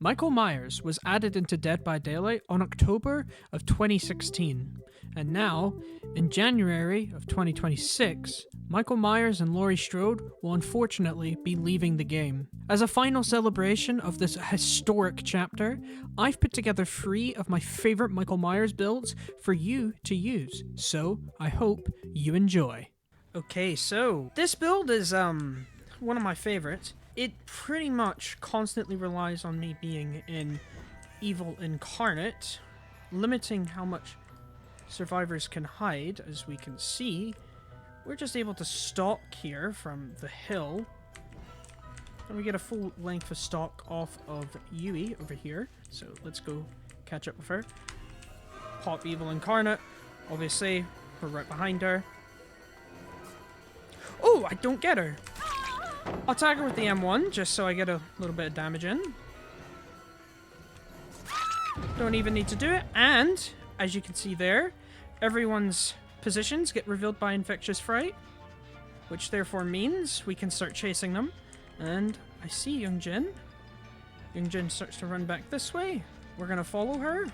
Michael Myers was added into Dead by Daylight on October of 2016, and now, in January of 2026, Michael Myers and Laurie Strode will unfortunately be leaving the game. As a final celebration of this historic chapter, I've put together 3 of my favorite Michael Myers builds for you to use, so I hope you enjoy. Okay, so this build is one of my favorites. It pretty much constantly relies on me being in Evil Incarnate, limiting how much survivors can hide. As we can see, we're just able to stalk here from the hill. And we get a full length of stalk off of Yui over here. So let's go catch up with her. Pop Evil Incarnate. Obviously, we're right behind her. Oh, I don't get her. I'll tag her with the M1, just so I get a little bit of damage in. Don't even need to do it. And, as you can see there, everyone's positions get revealed by Infectious Fright, which therefore means we can start chasing them. And I see Youngjin. Youngjin starts to run back this way. We're going to follow her.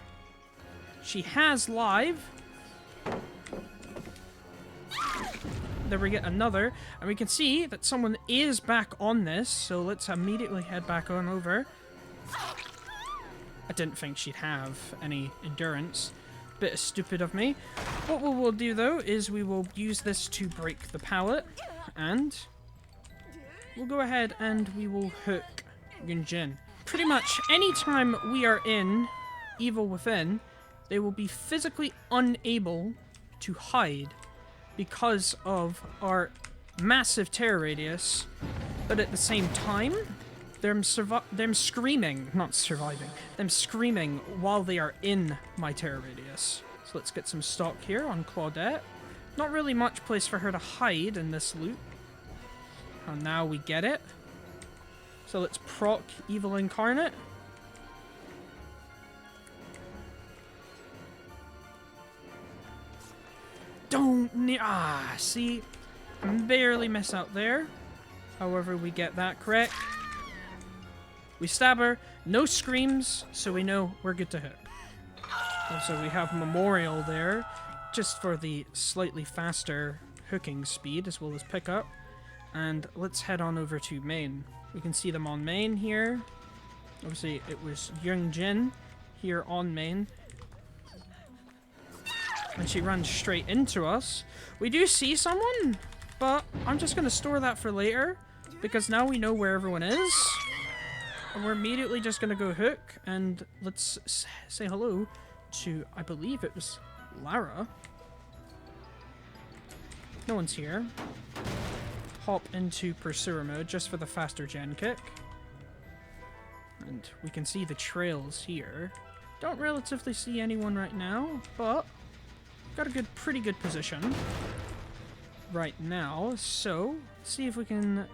She has live. There we get another, and we can see that someone is back on this, so let's immediately head back on over. I didn't think she'd have any endurance. Bit stupid of me. What we will do, though, is we will use this to break the pallet, and we'll go ahead and we will hook Gunjin. Pretty much anytime we are in Evil Within, they will be physically unable to hide because of our massive terror radius, but at the same time, them screaming while they are in my terror radius. So let's get some stock here on Claudette. Not really much place for her to hide in this loot. And now we get it. So let's proc Evil Incarnate. See, I barely miss out there. However, we get that correct. We stab her, no screams, so we know we're good to hook. Also, we have Memorial there, just for the slightly faster hooking speed, as well as pickup. And let's head on over to main. We can see them on main here. Obviously, it was Youngjin here on main. And she runs straight into us. We do see someone, but I'm just going to store that for later, because now we know where everyone is. And we're immediately just going to go hook, and let's say hello to, I believe it was Lara. No one's here. Hop into Pursuer mode just for the faster gen kick. And we can see the trails here. Don't relatively see anyone right now, but got a pretty good position right now, so let's see if we can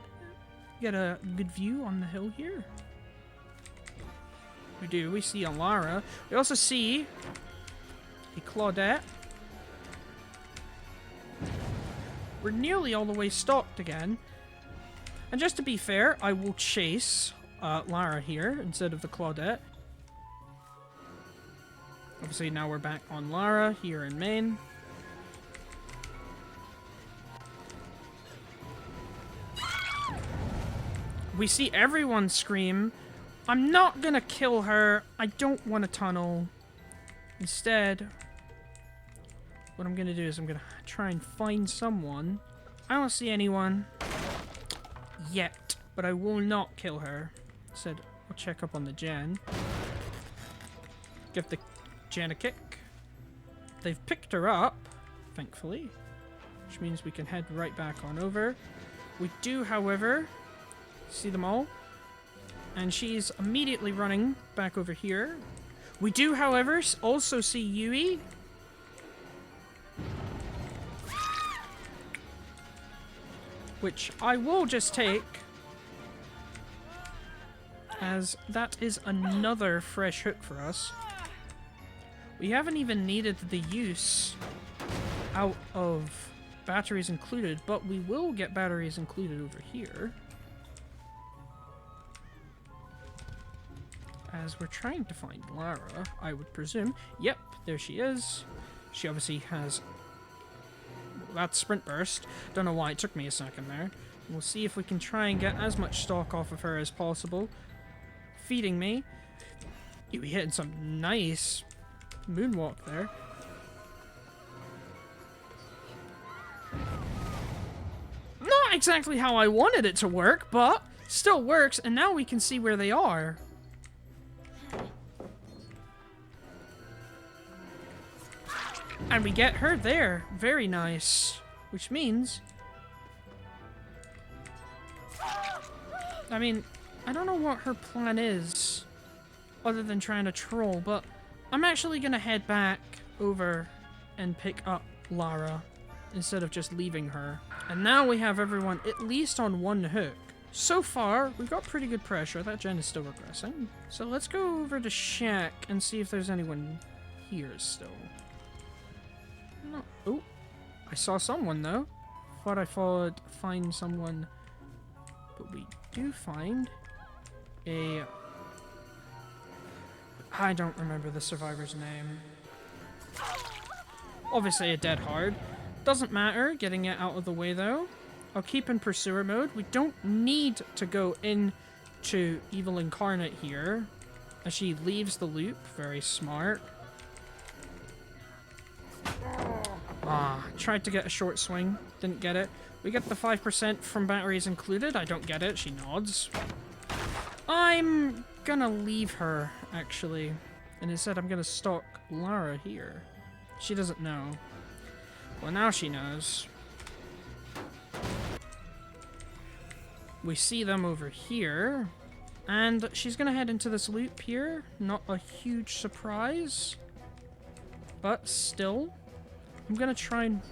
get a good view on the hill here. We do. We see a Lara. We also see a Claudette. We're nearly all the way stocked again. And just to be fair, I will chase Lara here instead of the Claudette. Obviously, now we're back on Lara here in main. We see everyone scream. I'm not gonna kill her. I don't want to tunnel. Instead, what I'm gonna do is I'm gonna try and find someone. I don't see anyone yet, but I will not kill her. Instead, I'll check up on the gen. Give the gen a kick. They've picked her up, thankfully, which means we can head right back on over. We do, however, see them all, and she's immediately running back over here. We do, however, also see Yui. Which I will just take, as that is another fresh hook for us. We haven't even needed the use out of batteries included, but we will get batteries included over here. as we're trying to find Lara, I would presume. Yep, there she is. She obviously has that sprint burst. Don't know why it took me a second there. We'll see if we can try and get as much stock off of her as possible. Feeding me. You hitting some nice moonwalk there. Not exactly how I wanted it to work, but still works, and now we can see where they are. And we get her there. Very nice. Which means... I mean, I don't know what her plan is, other than trying to troll, but I'm actually going to head back over and pick up Lara, instead of just leaving her. And now we have everyone at least on one hook. So far, we've got pretty good pressure. That gen is still regressing. So let's go over to Shack and see if there's anyone here still. No. Oh, I saw someone though. Thought I would find someone, but we do find a... I don't remember the survivor's name. Obviously a dead hard. Doesn't matter, getting it out of the way though. I'll keep in pursuer mode. We don't need to go into Evil Incarnate here, as she leaves the loop. Very smart. Tried to get a short swing. Didn't get it. We get the 5% from batteries included. I don't get it. She nods. I'm gonna leave her, actually. And instead I'm gonna stalk Lara here. She doesn't know. Well, now she knows. We see them over here. And she's gonna head into this loop here. Not a huge surprise. But still, I'm gonna try and...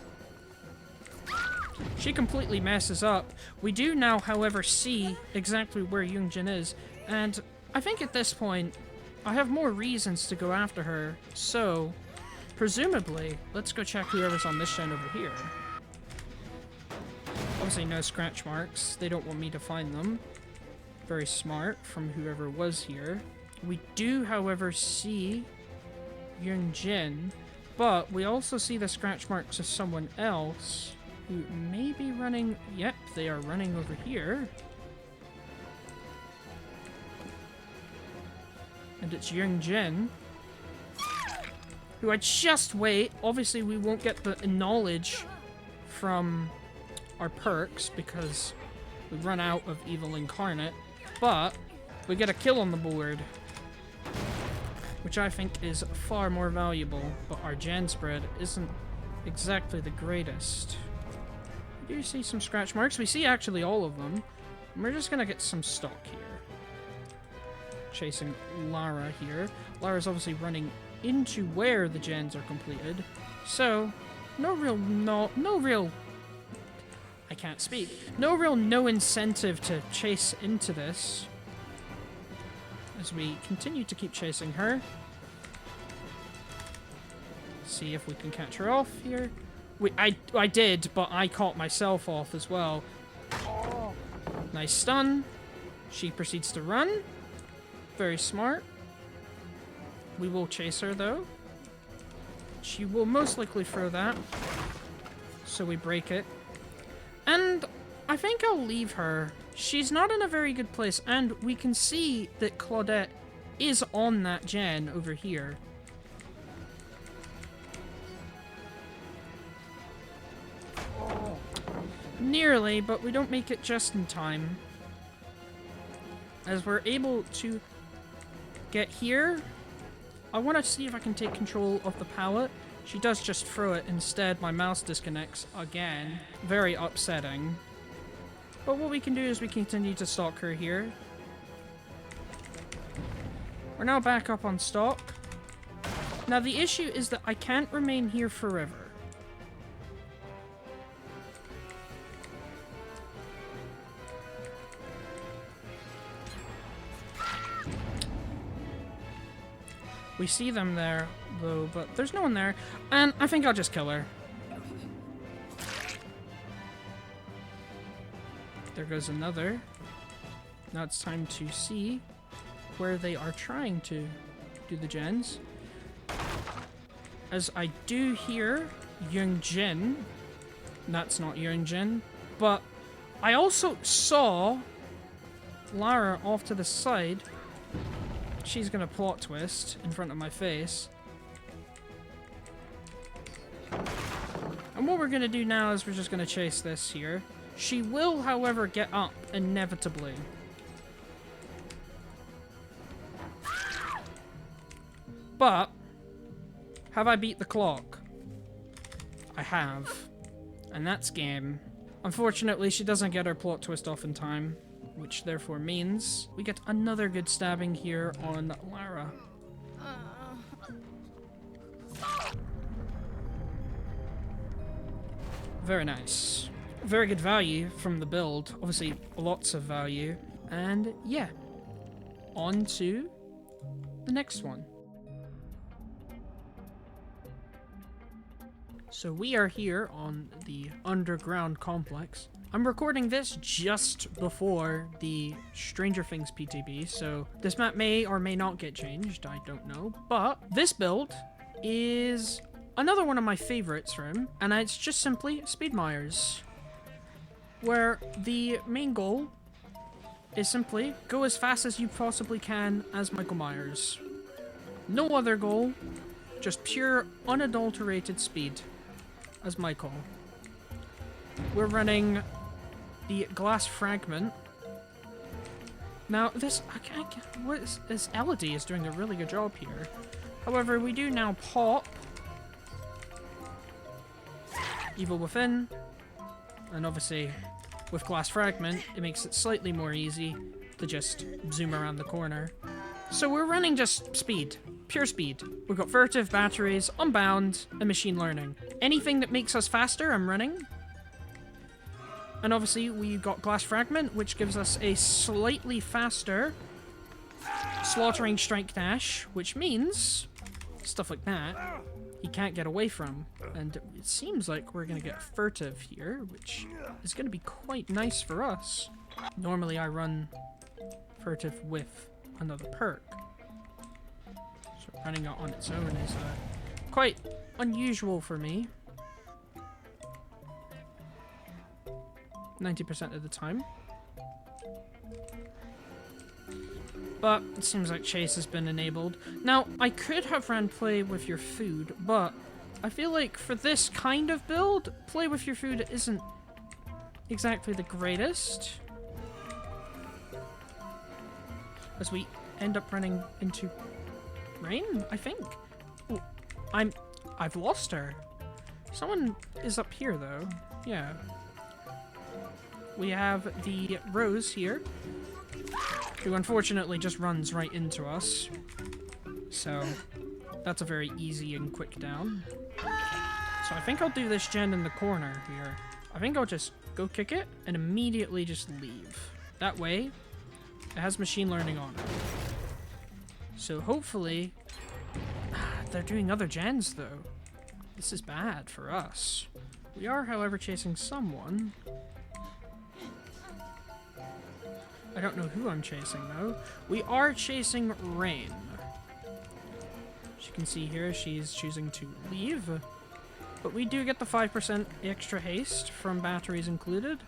She completely messes up. We do now, however, see exactly where Yoongjin is. And I think at this point, I have more reasons to go after her. So, presumably, let's go check whoever's on this gen over here. Obviously no scratch marks. They don't want me to find them. Very smart from whoever was here. We do, however, see Yoongjin, but we also see the scratch marks of someone else who may be running... Yep, they are running over here. And it's Yoongjin, who I just wait. Obviously, we won't get the knowledge from our perks because we run out of Evil Incarnate, but we get a kill on the board, which I think is far more valuable, but our gen spread isn't exactly the greatest. We do see some scratch marks. We see actually all of them. And we're just gonna get some stock here. Chasing Lara here. Lara's obviously running into where the gens are completed, so no real I can't speak. No incentive to chase into this, as we continue to keep chasing her. See if we can catch her off here. I did, but I caught myself off as well. Nice stun. She proceeds to run. Very smart. We will chase her though. She will most likely throw that, so we break it. And I think I'll leave her. She's not in a very good place, and we can see that Claudette is on that gen over here. Nearly, but we don't make it just in time. As we're able to get here, I want to see if I can take control of the pallet. She does just throw it. Instead, my mouse disconnects again. Very upsetting. But what we can do is we continue to stalk her here. We're now back up on stock. Now the issue is that I can't remain here forever. We see them there, though, but there's no one there. And I think I'll just kill her. There goes another. Now it's time to see where they are trying to do the gens. As I do hear Young Jin. That's not Young Jin. But I also saw Lara off to the side. She's gonna plot twist in front of my face. And what we're gonna do now is we're just gonna chase this here. She will, however, get up inevitably. But have I beat the clock? I have. And that's game. Unfortunately, she doesn't get her plot twist off in time, which therefore means we get another good stabbing here on Lara. Very nice. Very good value from the build. Obviously, lots of value. And yeah, on to the next one. So we are here on the underground complex. I'm recording this just before the Stranger Things PTB, so this map may or may not get changed, I don't know. But this build is another one of my favorites from him, and it's just simply Speed Myers, where the main goal is simply go as fast as you possibly can as Michael Myers. No other goal, just pure unadulterated speed as Michael. We're running the glass fragment. Now this, this Elodie is doing a really good job here. However, we do now pop Evil Within, and obviously with glass fragment it makes it slightly more easy to just zoom around the corner. So we're running just speed. Pure speed. We've got furtive, batteries, unbound, and machine learning. Anything that makes us faster, I'm running. And obviously, we've got glass fragment, which gives us a slightly faster slaughtering strike dash, which means stuff like that he can't get away from. And it seems like we're going to get furtive here, which is going to be quite nice for us. Normally, I run furtive with another perk. Running it on its own is quite unusual for me. 90% of the time. But it seems like chase has been enabled. Now, I could have ran play with your food, but I feel like for this kind of build, play with your food isn't exactly the greatest. As we end up running into Rain, I think. Ooh, I've lost her. Someone is up here though. Yeah. We have the Rose here, who unfortunately just runs right into us. So that's a very easy and quick down. So I think I'll do this gen in the corner here. I think I'll just go kick it and immediately just leave. That way, it has machine learning on it. So hopefully, they're doing other gens though. This is bad for us. We are, however, chasing someone. I don't know who I'm chasing though. We are chasing Rain. As you can see here, she's choosing to leave. But we do get the 5% extra haste from batteries included.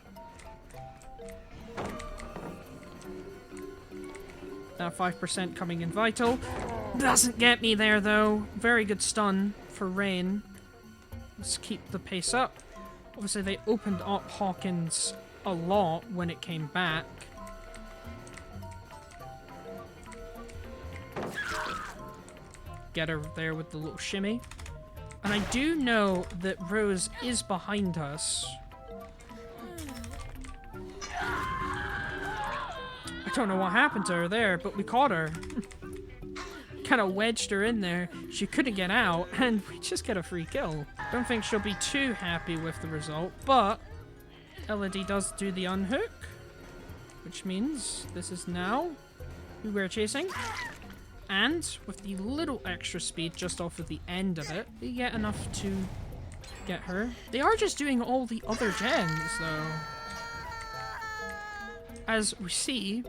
That 5% coming in vital. Doesn't get me there though. Very good stun for Rain. Let's keep the pace up. Obviously they opened up Hawkins a lot when it came back. Get her there with the little shimmy. And I do know that Rose is behind us. I don't know what happened to her there, but we caught her. Kind of wedged her in there. She couldn't get out, and we just get a free kill. Don't think she'll be too happy with the result, but Elodie does do the unhook, which means this is now who we're chasing. And with the little extra speed just off of the end of it, we get enough to get her. They are just doing all the other gens, though. As we see,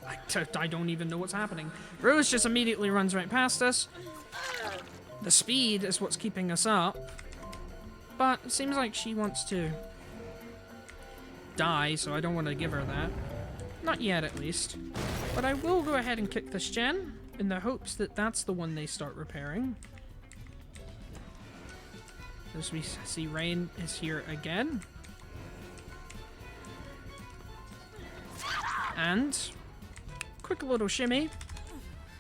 I I don't even know what's happening. Rose just immediately runs right past us. The speed is what's keeping us up. But it seems like she wants to die, so I don't want to give her that. Not yet, at least. But I will go ahead and kick this gen, in the hopes that that's the one they start repairing. As we see, Rain is here again. And quick little shimmy.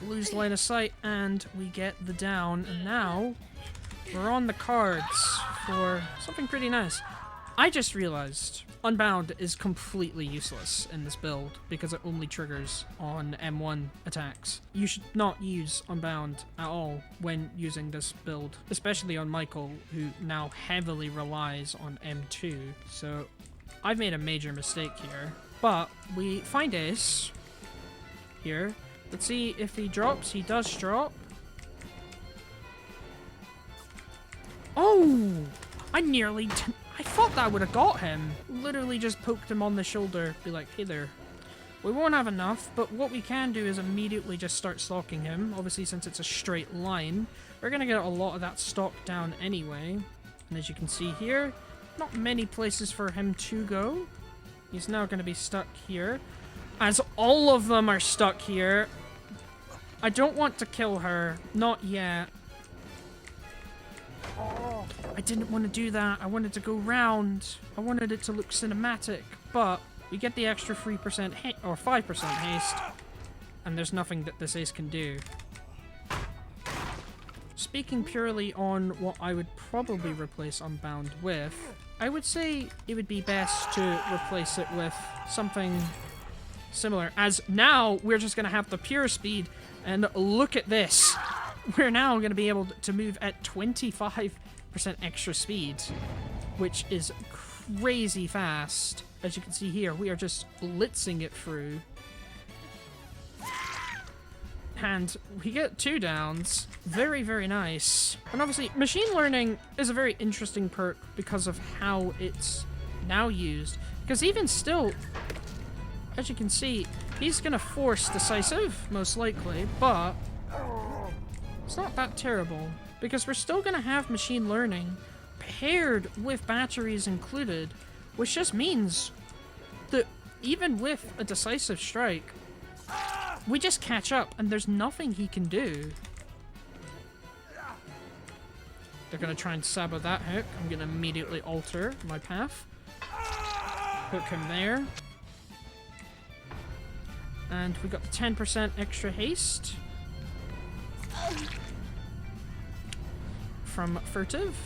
Lose line of sight, and we get the down. And now we're on the cards for something pretty nice. I just realized Unbound is completely useless in this build because it only triggers on M1 attacks. You should not use Unbound at all when using this build, especially on Michael, who now heavily relies on M2. So I've made a major mistake here. But we find Ace here. Let's see if he drops. He does drop. Oh! I thought that would have got him. Literally just poked him on the shoulder. Be like, hey there. We won't have enough, but what we can do is immediately just start stalking him. Obviously, since it's a straight line, we're going to get a lot of that stalk down anyway. And as you can see here, not many places for him to go. He's now going to be stuck here. As all of them are stuck here. I don't want to kill her. Not yet. Oh, I didn't want to do that. I wanted to go round. I wanted it to look cinematic. But we get the extra 3% or 5% haste. And there's nothing that this ace can do. Speaking purely on what I would probably replace Unbound with, I would say it would be best to replace it with something similar. As now, we're just going to have the pure speed. And look at this. We're now going to be able to move at 25% extra speed, which is crazy fast. As you can see here, we are just blitzing it through. And we get 2 downs. Very, very nice. And obviously, machine learning is a very interesting perk because of how it's now used. Because even still, as you can see, he's going to force decisive, most likely, but it's not that terrible. Because we're still going to have machine learning paired with batteries included, which just means that even with a decisive strike, we just catch up, and there's nothing he can do. They're going to try and sabo that hook. I'm going to immediately alter my path. Hook him there. And we got the 10% extra haste. From Furtive.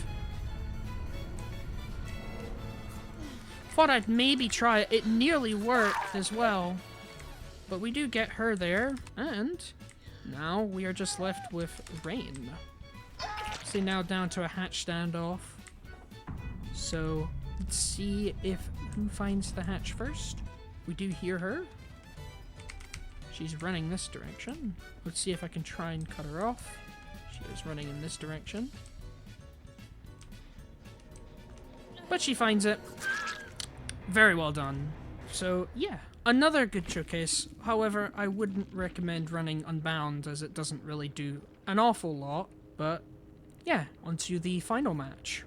Thought I'd maybe try it. It nearly worked as well. But we do get her there, and now we are just left with Rain. See, now down to a hatch standoff. So, let's see if who finds the hatch first. We do hear her. She's running this direction. Let's see if I can try and cut her off. She is running in this direction. But she finds it. Very well done. So, yeah. Another good showcase. However, I wouldn't recommend running Unbound as it doesn't really do an awful lot. But, yeah, onto the final match.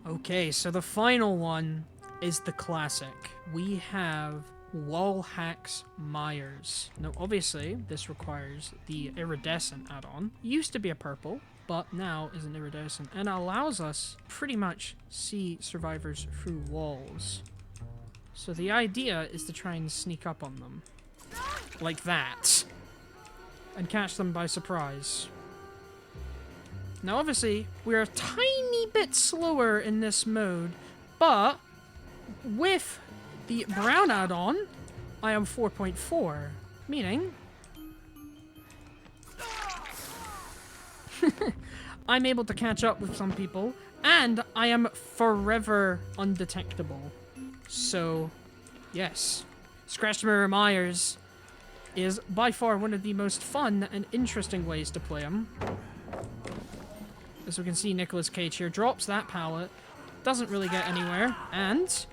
Okay, so the final one is the classic. We have Wall Hacks Myers. Now, obviously, this requires the iridescent add-on. Used to be a purple, but now is an iridescent, and allows us pretty much see survivors through walls. So the idea is to try and sneak up on them. Like that. And catch them by surprise. Now obviously, we're a tiny bit slower in this mode, but with the brown add-on, I am 4.4, meaning I'm able to catch up with some people, and I am forever undetectable. So, yes, Scratch Mirror Myers is by far one of the most fun and interesting ways to play him. As we can see, Nicolas Cage here drops that pallet, doesn't really get anywhere, and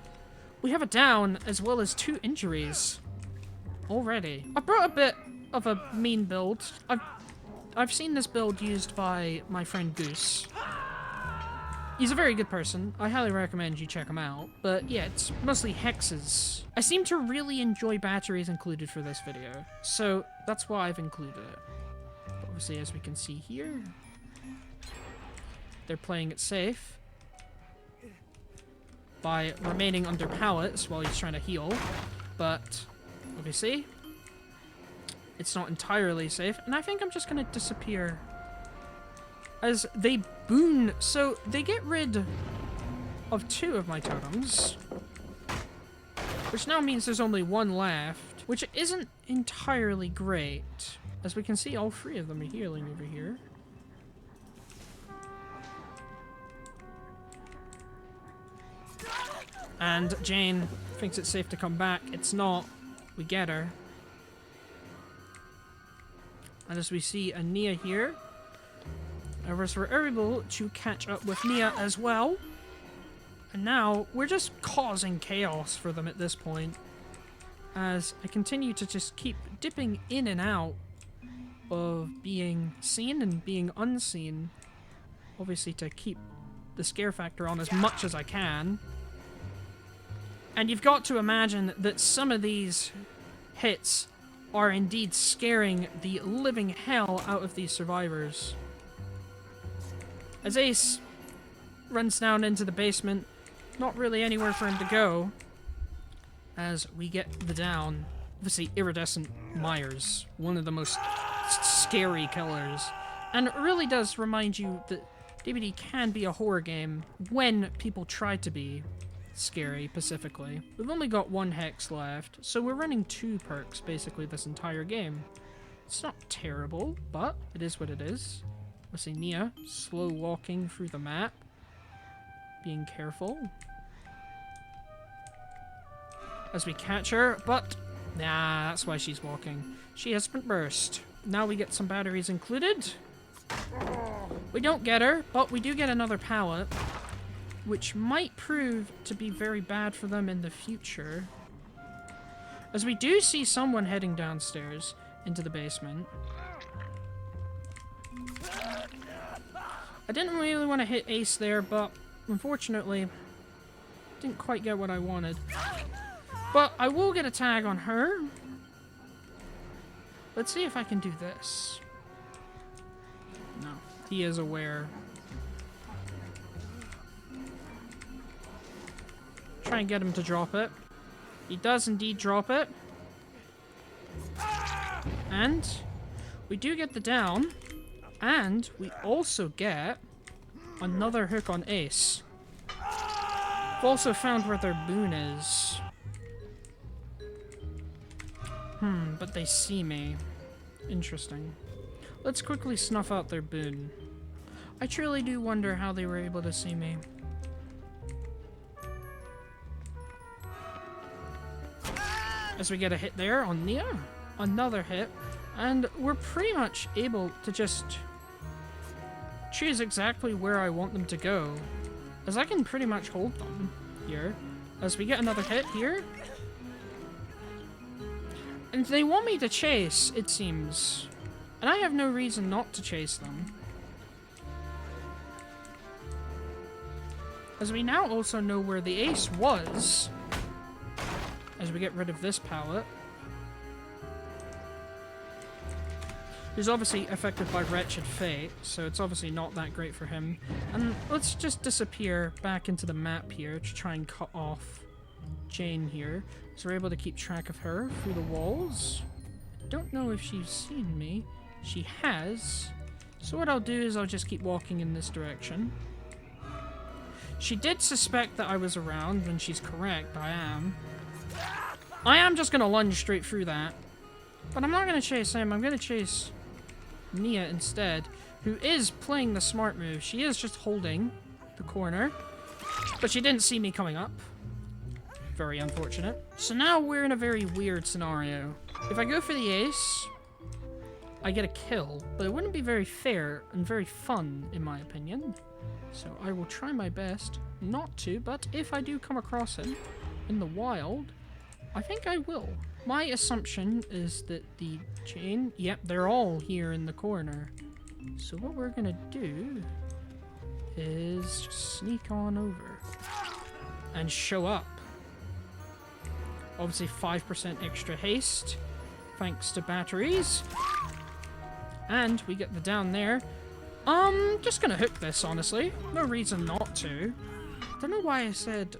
we have a down as well as 2 injuries already. I brought a bit of a mean build. I've seen this build used by my friend Goose. He's a very good person. I highly recommend you check him out. But yeah, it's mostly hexes. I seem to really enjoy batteries included for this video, so that's why I've included it. But obviously, as we can see here, they're playing it safe by remaining under pallets while he's trying to heal. But obviously, it's not entirely safe, and I think I'm just gonna disappear as they boon. So they get rid of 2 of my totems, which now means there's only 1 left, which isn't entirely great. As we can see, all 3 of them are healing over here. And Jane thinks it's safe to come back. It's not. We get her. And as we see Nia here, we're able to catch up with Nia as well. And now we're just causing chaos for them at this point, as I continue to just keep dipping in and out of being seen and being unseen. Obviously to keep the scare factor on as much as I can. And you've got to imagine that some of these hits are indeed scaring the living hell out of these survivors. As Ace runs down into the basement, not really anywhere for him to go, as we get the down. Obviously, Iridescent Myers, one of the most scary killers. And it really does remind you that DBD can be a horror game when people try to be scary, specifically. We've only got 1 hex left, so we're running 2 perks basically this entire game. It's not terrible, but it is what it is. Let's see, Nia, slow walking through the map, being careful as we catch her, but nah, that's why she's walking. She has sprint burst. Now we get some batteries included. We don't get her, but we do get another pallet, which might prove to be very bad for them in the future. As we do see someone heading downstairs into the basement. I didn't really want to hit Ace there, but unfortunately, didn't quite get what I wanted. But I will get a tag on her. Let's see if I can do this. No, he is aware. Try and get him to drop it. He does indeed drop it. And we do get the down. And we also get another hook on Ace. We've also found where their boon is. But they see me. Interesting. Let's quickly snuff out their boon. I truly do wonder how they were able to see me. As we get a hit there on Nia. Another hit. And we're pretty much able to just choose exactly where I want them to go, as I can pretty much hold them here. As we get another hit here. And they want me to chase, it seems. And I have no reason not to chase them. As we now also know where the Ace was. As we get rid of this pallet. Who's obviously affected by Wretched Fate, so it's obviously not that great for him. And let's just disappear back into the map here to try and cut off Jane here. So we're able to keep track of her through the walls. Don't know if she's seen me. She has. So what I'll do is I'll just keep walking in this direction. She did suspect that I was around, when she's correct, I am. I am just going to lunge straight through that. But I'm not going to chase him, I'm going to chase Nia instead, who is playing the smart move. She is just holding the corner, but she didn't see me coming up. Very unfortunate. So now we're in a very weird scenario. If I go for the Ace, I get a kill, but it wouldn't be very fair and very fun, in my opinion. So I will try my best not to, but if I do come across him, in the wild, I think I will. My assumption is that the chain... Yep, they're all here in the corner. So what we're gonna do is just sneak on over and show up. Obviously 5% extra haste, thanks to batteries. And we get the down there. Just gonna hook this, honestly. No reason not to. Don't know why I said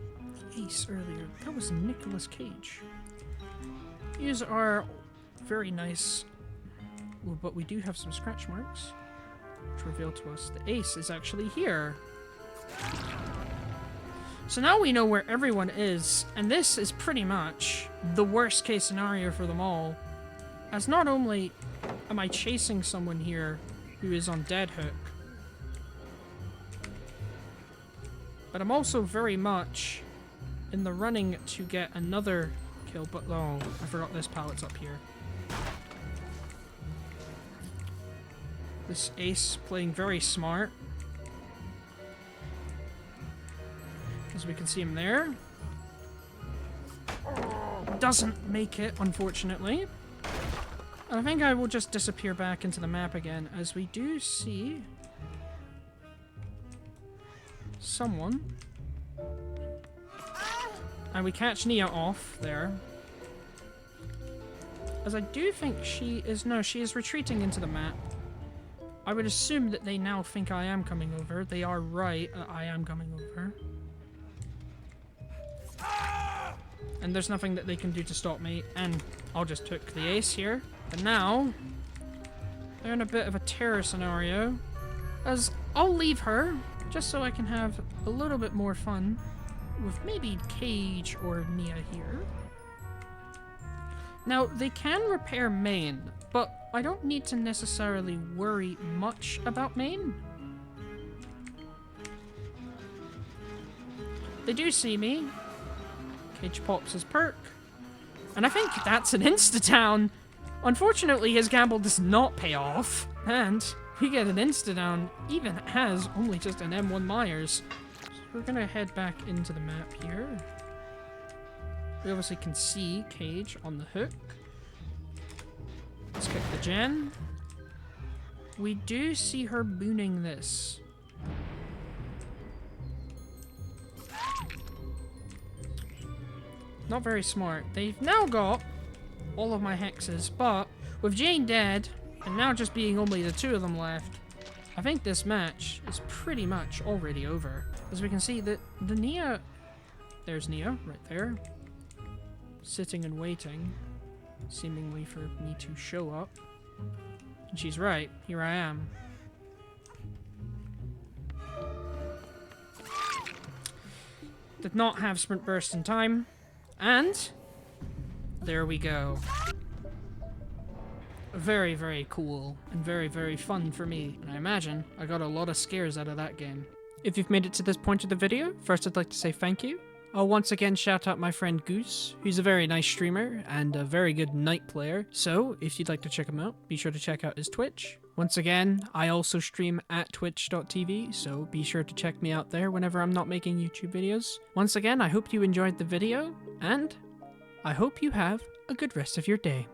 Ace earlier. That was Nicolas Cage. These are very nice. Well, but we do have some scratch marks, which reveal to us the Ace is actually here. So now we know where everyone is, and this is pretty much the worst case scenario for them all. As not only am I chasing someone here who is on dead hook, but I'm also very much in the running to get another kill, but oh, I forgot this pallet's up here. This Ace playing very smart. As we can see him there. Doesn't make it, unfortunately. And I think I will just disappear back into the map again, as we do see someone. And we catch Nia off there. As I do think she is... No, she is retreating into the map. I would assume that they now think I am coming over. They are right, I am coming over. And there's nothing that they can do to stop me, and I'll just hook the Ace here. But now, they're in a bit of a terror scenario, as I'll leave her, just so I can have a little bit more fun with maybe Cage or Nia here. Now, they can repair main, but I don't need to necessarily worry much about main. They do see me. Cage pops his perk. And I think that's an insta-down. Unfortunately, his gamble does not pay off. And we get an insta-down, even as only just an M1 Myers. So we're gonna head back into the map here. We obviously can see Cage on the hook. Let's kick the gen. We do see her booning this. Not very smart. They've now got all of my hexes, but with Jane dead, and now just being only the two of them left, I think this match is pretty much already over. As we can see, the Nia... There's Nia, right there. Sitting and waiting, seemingly for me to show up. And she's right. Here I am. Did not have sprint burst in time. And there we go. Very, very cool and very, very fun for me. And I imagine I got a lot of scares out of that game. If you've made it to this point of the video, first I'd like to say thank you. I'll once again shout out my friend Goose, who's a very nice streamer and a very good Knight player. So if you'd like to check him out, be sure to check out his Twitch. Once again, I also stream at twitch.tv, so be sure to check me out there whenever I'm not making YouTube videos. Once again, I hope you enjoyed the video, and I hope you have a good rest of your day.